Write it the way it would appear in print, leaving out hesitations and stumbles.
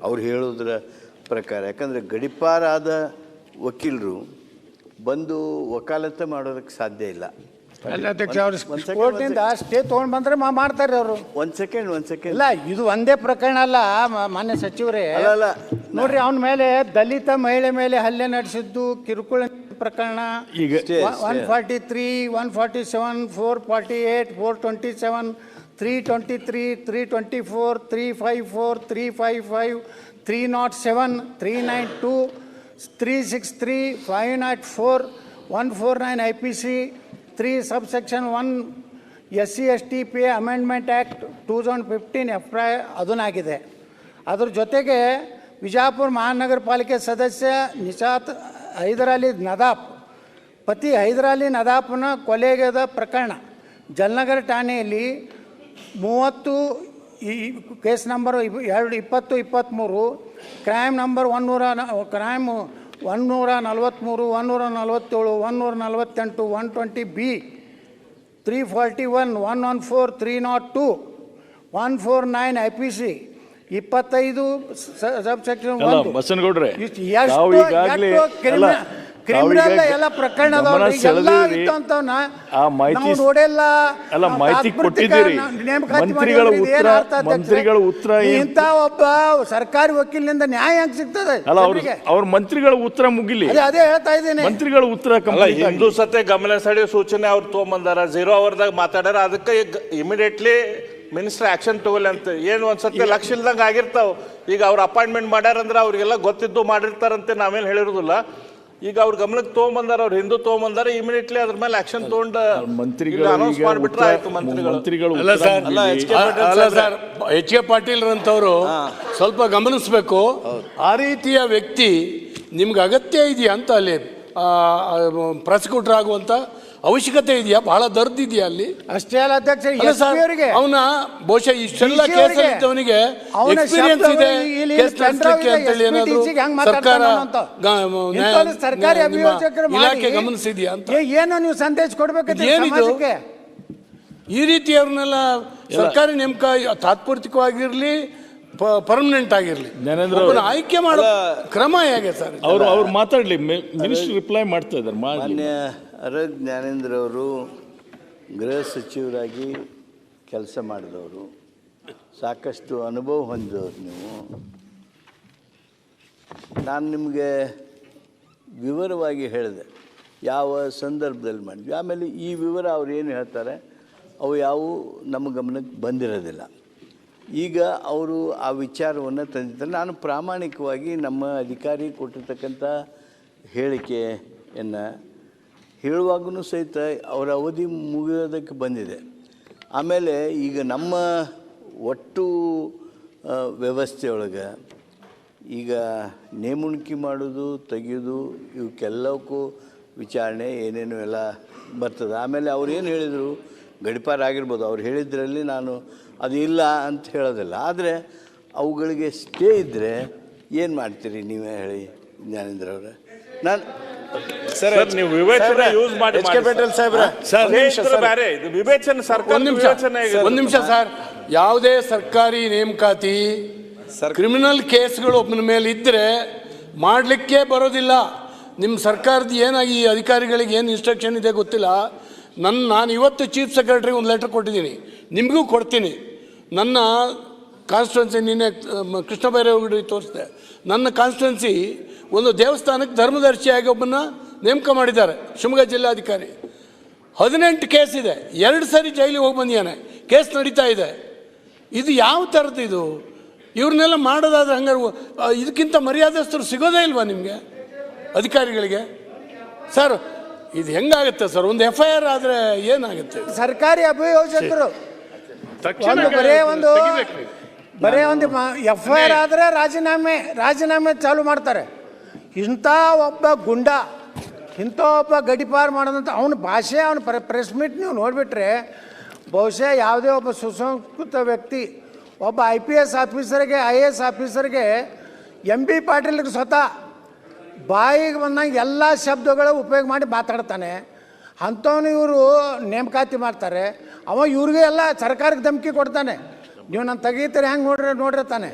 ಅವ್ರು ಹೇಳೋದ್ರ ಪ್ರಕಾರ. ಯಾಕಂದರೆ ಗಡೀಪಾರಾದ ವಕೀಲರು ಬಂದು ವಕಾಲತ್ತು ಮಾಡೋದಕ್ಕೆ ಸಾಧ್ಯ ಇಲ್ಲ. ಅಲ್ಲ ಅಧ್ಯಕ್ಷ, ಅವ್ರು ಕೋರ್ಟ್ನಿಂದ ಸ್ಟೇ ತೊಗೊಂಡು ಬಂದರೆ ಮಾಡ್ತಾರೆ ಅವರು. ಒಂದು ಸೆಕೆಂಡ್ ಇಲ್ಲ, ಇದು ಒಂದೇ ಪ್ರಕರಣ ಅಲ್ಲ ಮಾನ್ಯ ಸಚಿವರೇ. ಅಲ್ಲ ನೋಡ್ರಿ, ಅವನ ಮೇಲೆ ದಲಿತ ಮಹಿಳೆ ಮೇಲೆ ಹಲ್ಲೆ ನಡೆಸಿದ್ದು ಕಿರುಕುಳ ಪ್ರಕರಣ ಈಗ 143, 147, 448, 427, 323, 324, 354, 355, 307, 392, 363, 504, 149 IPC, 3 subsection 1 SC/ST Pay Amendment Act 2015 FRA ಅದನ್ನಾಗಿದೆ. ಅದ್ರ ಜೊತೆಗೆ ವಿಜಯಪುರ ಮಹಾನಗರ ಪಾಲಿಕೆ ಸದಸ್ಯ ನಿಶಾತ್ ಹೈದರಾಲಿ ನದಾಫ್ ಪತಿ ಹೈದರಾಲಿ ನದಾಫ್ನ ಕೊಲೆಗದ ಪ್ರಕರಣ ಜಲನಗರ ಠಾಣೆಯಲ್ಲಿ 30 case number 2023, crime number 143, 147, 148, 120B, 341, 114, 302, 149 IPC, 25 subsection 1. ಬಸನಗೌಡ್ರೆ, criminal ಎಲ್ಲ ಪ್ರಕರಣ ಮಾಹಿತಿ ಕೊಟ್ಟಿದ್ದೀರಿ. ಮಂತ್ರಿಗಳ ಉತ್ತರ ಇಂಥ ಒಬ್ಬ ಸರ್ಕಾರಿ ವಕೀಲನಿಂದ ನ್ಯಾಯ ಹೆಂಗ್ ಸಿಗ್ತದೆ? ಅವ್ರ ಮಂತ್ರಿಗಳ ಉತ್ತರ ಮುಗಿಲಿ, ಅದೇ ಹೇಳ್ತಾ ಇದ್ದೀನಿ. ಮಂತ್ರಿಗಳ ಉತ್ತರ ಹಿಂದೂ ಸತ್ಯ ಗಮನ ಸೆಳೆಯೋ ಸೂಚನೆ ಅವ್ರು ತೊಗೊಂಬಂದಾರ, 0 ಅವರ್ದಾಗ ಮಾತಾಡ್ಯಾರ. ಅದಕ್ಕೆ ಇಮಿಡಿಯೇಟ್ಲಿ ಮಿನಿಸ್ಟರ್ ಆಕ್ಷನ್ ತಗೊಳ್ಳಿ ಅಂತ. ಏನು ಒಂದ್ಸತಿ ಲಕ್ಷ ಇಲ್ದಂಗೆ ಆಗಿರ್ತಾವ. ಈಗ ಅವ್ರು ಅಪಾಯಿಂಟ್ಮೆಂಟ್ ಮಾಡ್ಯಾರಂದ್ರೆ ಅವ್ರಿಗೆಲ್ಲ ಗೊತ್ತಿದ್ದು ಮಾಡಿರ್ತಾರಂತೆ ನಾವೇನು ಹೇಳಿರೋದಿಲ್ಲ. ಈಗ ಅವ್ರ ಗಮನಕ್ಕೆ ತೊಗೊಂಬಂದಾರ, ಅವ್ರು ಹಿಂದೂ ತೊಗೊಂಬಂದಾರ, ಇಮಿಡಿಯೇಟ್ಲಿ ಅದ್ರ ಮೇಲೆ ಆಕ್ಷನ್ ತಗೊಂಡ ಅನೌನ್ಸ್ ಮಾಡಿಬಿಟ್ರೆ ಆಯ್ತು ಮಂತ್ರಿಗಳು. ಎಚ್ ಕೆ ಪಾಟೀಲ್ ಅಂತವರು ಸ್ವಲ್ಪ ಗಮನಿಸಬೇಕು. ಆ ರೀತಿಯ ವ್ಯಕ್ತಿ ನಿಮ್ಗೆ ಅಗತ್ಯ ಇದೆಯಾ ಅಂತ ಅಲ್ಲಿ ಪ್ರಾಸಿಕ್ಯೂಟರ್ ಆಗುವಂತ ಅವಶ್ಯಕತೆ ಇದೆಯಾ? ಬಹಳ ದರ್ದಿದೆಯಾ ಅಲ್ಲಿ? ಅಷ್ಟೇ ಅಲ್ಲ ಅಧ್ಯಕ್ಷ, ಅವನ ಬಹುಶಃ ಇಷ್ಟೆಲ್ಲ ಕೇಸಲ್ಲಿದ್ದವನಿಗೆ ಎಕ್ಸ್ಪೀರಿಯನ್ಸ್ ಇದೆ ಕೇಸ್ ನಡೆಸಲಿಕ್ಕೆ ಅಂತೇಳಿ ಏನಾದ್ರು ಸರ್ಕಾರಿ ಅಭಿಯೋಜಕರು ಇಲಾಖೆ ಗಮನಿಸಿದ್ಯಾ ಅಂತ ಏನೋ ನೀವು ಸಂದೇಶ ಕೊಡ್ಬೇಕು. ಏನಿದು ಈ ರೀತಿ ಅವ್ರನ್ನೆಲ್ಲ ಸರ್ಕಾರಿ ನೇಮಕ ತಾತ್ಪೂರ್ತಿಕವಾಗಿರ್ಲಿ ಪರ್ಮನೆಂಟ್ ಆಗಿರ್ಲಿ ಆಯ್ಕೆ ಮಾಡೋ ಕ್ರಮ ಹೇಗೆ ಸರ್? ಅವ್ರು ಮಾತಾಡ್ಲಿ, ಮಿನಿಸ್ಟರ್ ರಿಪ್ಲೈ ಮಾಡ್ತಾ ಇದ್ದಾರೆ. ಮಾನ್ಯ ಅರಗ್ ಜ್ಞಾನೇಂದ್ರ ಅವರು ಗೃಹ ಸಚಿವರಾಗಿ ಕೆಲಸ ಮಾಡಿದವರು, ಸಾಕಷ್ಟು ಅನುಭವ ಹೊಂದಿದವರು ನೀವು. ನಾನು ನಿಮಗೆ ವಿವರವಾಗಿ ಹೇಳಿದೆ ಯಾವ ಸಂದರ್ಭದಲ್ಲಿ ಮಾಡಿದ್ವಿ. ಆಮೇಲೆ ಈ ವಿವರ ಅವ್ರು ಏನು ಹೇಳ್ತಾರೆ ಅವು ಯಾವುವು ನಮ್ಮ ಗಮನಕ್ಕೆ ಬಂದಿರೋದಿಲ್ಲ. ಈಗ ಅವರು ಆ ವಿಚಾರವನ್ನು ತಂದಿದ್ದಾರೆ. ನಾನು ಪ್ರಾಮಾಣಿಕವಾಗಿ ನಮ್ಮ ಅಧಿಕಾರಿ ಕೊಟ್ಟಿರ್ತಕ್ಕಂಥ ಹೇಳಿಕೆಯನ್ನು ಹೇಳುವಾಗೂ ಸಹಿತ ಅವರ ಅವಧಿ ಮುಗಿಯೋದಕ್ಕೆ ಬಂದಿದೆ. ಆಮೇಲೆ ಈಗ ನಮ್ಮ ಒಟ್ಟು ವ್ಯವಸ್ಥೆಯೊಳಗೆ ಈಗ ನೇಮಣಿಕೆ ಮಾಡೋದು ತೆಗೆಯೋದು ಇವಕ್ಕೆಲ್ಲಕ್ಕೂ ವಿಚಾರಣೆ ಏನೇನು ಎಲ್ಲ ಬರ್ತದೆ. ಆಮೇಲೆ ಅವ್ರು ಏನು ಹೇಳಿದರು, ಗಡೀಪಾರ ಆಗಿರ್ಬೋದು, ಅವ್ರು ಹೇಳಿದ್ರಲ್ಲಿ ನಾನು ಅದು ಇಲ್ಲ ಅಂತ ಹೇಳೋದಿಲ್ಲ. ಆದರೆ ಅವುಗಳಿಗೆ ಸ್ಟೇ ಇದ್ದರೆ ಏನು ಮಾಡ್ತೀರಿ ನೀವೇ ಹೇಳಿ ಜ್ಞಾನೇಂದ್ರ ಅವರೇ? ನಾನು ಸರ್ ನೀವು ವಿವೇಚನೆ ಯೂಸ್ ಮಾಡಿ ಒಂದು ನಿಮಿಷ ಸರ್. ಯಾವುದೇ ಸರ್ಕಾರಿ ನೇಮಕಾತಿ ಕ್ರಿಮಿನಲ್ ಕೇಸ್ಗಳು ಒಬ್ಬನ ಮೇಲೆ ಇದ್ದರೆ ಮಾಡಲಿಕ್ಕೆ ಬರೋದಿಲ್ಲ. ನಿಮ್ಮ ಸರ್ಕಾರದ ಏನಾಗಿ ಈ ಅಧಿಕಾರಿಗಳಿಗೆ ಏನು ಇನ್ಸ್ಟ್ರಕ್ಷನ್ ಇದೆ ಗೊತ್ತಿಲ್ಲ. ನಾನು ಇವತ್ತು ಚೀಫ್ ಸೆಕ್ರೆಟರಿ ಒಂದು ಲೆಟರ್ ಕೊಟ್ಟಿದ್ದೀನಿ, ನಿಮಗೂ ಕೊಡ್ತೀನಿ. ನನ್ನ ಕಾನ್ಸ್ಟಿಟ್ಯೂನ್ಸಿ ನಿನ್ನೆ ಕೃಷ್ಣ ಬೈರೇಗೌಡರಿಗೆ ತೋರಿಸಿದೆ. ನನ್ನ ಕಾನ್ಸ್ಟಿಟ್ಯೂನ್ಸಿ ಒಂದು ದೇವಸ್ಥಾನಕ್ಕೆ ಧರ್ಮದರ್ಶಿಯಾಗಿ ಒಬ್ಬನ್ನ ನೇಮಕ ಮಾಡಿದ್ದಾರೆ, ಶಿವಮೊಗ್ಗ ಜಿಲ್ಲಾಧಿಕಾರಿ. 18 ಕೇಸ್ ಇದೆ, 2 ಸರಿ ಜೈಲಿಗೆ ಹೋಗಿ ಬಂದಿದ್ದಾನೆ, ಕೇಸ್ ನಡೀತಾ ಇದೆ. ಇದು ಯಾವ ಥರದ್ದು ಇದು? ಇವ್ರನ್ನೆಲ್ಲ ಮಾಡೋದಾದ್ರೆ ಹಂಗಾರೆ ಇದಕ್ಕಿಂತ ಮರ್ಯಾದಸ್ಥರು ಸಿಗೋದೇ ಇಲ್ವಾ ನಿಮಗೆ ಅಧಿಕಾರಿಗಳಿಗೆ? ಸರ್ ಇದು ಹೆಂಗಾಗುತ್ತೆ ಸರ್? ಒಂದು FIR ಆದರೆ ಏನಾಗುತ್ತೆ? ಸರ್ಕಾರಿ ಅಭಿಯೋಜಕರು ಬರೇ ಒಂದು FIR ಆದರೆ ರಾಜೀನಾಮೆ ಚಾಲು ಮಾಡ್ತಾರೆ. ಇಂಥ ಒಬ್ಬ ಗುಂಡ, ಇಂಥ ಒಬ್ಬ ಗಡಿಪಾರು ಮಾಡೋದಂತ ಅವನ ಭಾಷೆ, ಅವನ ಪ್ರೆಸ್ ಮೀಟ್ ನೀವು ನೋಡಿಬಿಟ್ರೆ ಬಹುಶಃ ಯಾವುದೇ ಒಬ್ಬ ಸುಸಂಸ್ಕೃತ ವ್ಯಕ್ತಿ, ಒಬ್ಬ IPS ಆಫೀಸರ್ಗೆ IAS ಆಫೀಸರ್ಗೆ MB ಪಾಟೀಲ್ಗೆ ಸ್ವತಃ ಬಾಯಿಗೆ ಬಂದಂಗೆ ಎಲ್ಲ ಶಬ್ದಗಳು ಉಪಯೋಗ ಮಾಡಿ ಮಾತಾಡ್ತಾನೆ. ಅಂಥವನು ಇವರು ನೇಮಕಾತಿ ಮಾಡ್ತಾರೆ. ಅವ ಇವ್ರಿಗೆ ಎಲ್ಲ ಸರ್ಕಾರಕ್ಕೆ ಧಮಕಿ ಕೊಡ್ತಾನೆ, ನೀವು ನಾನು ತೆಗೀತಾರೆ ಹೆಂಗೆ ನೋಡ್ರಿ ತಾನೆ.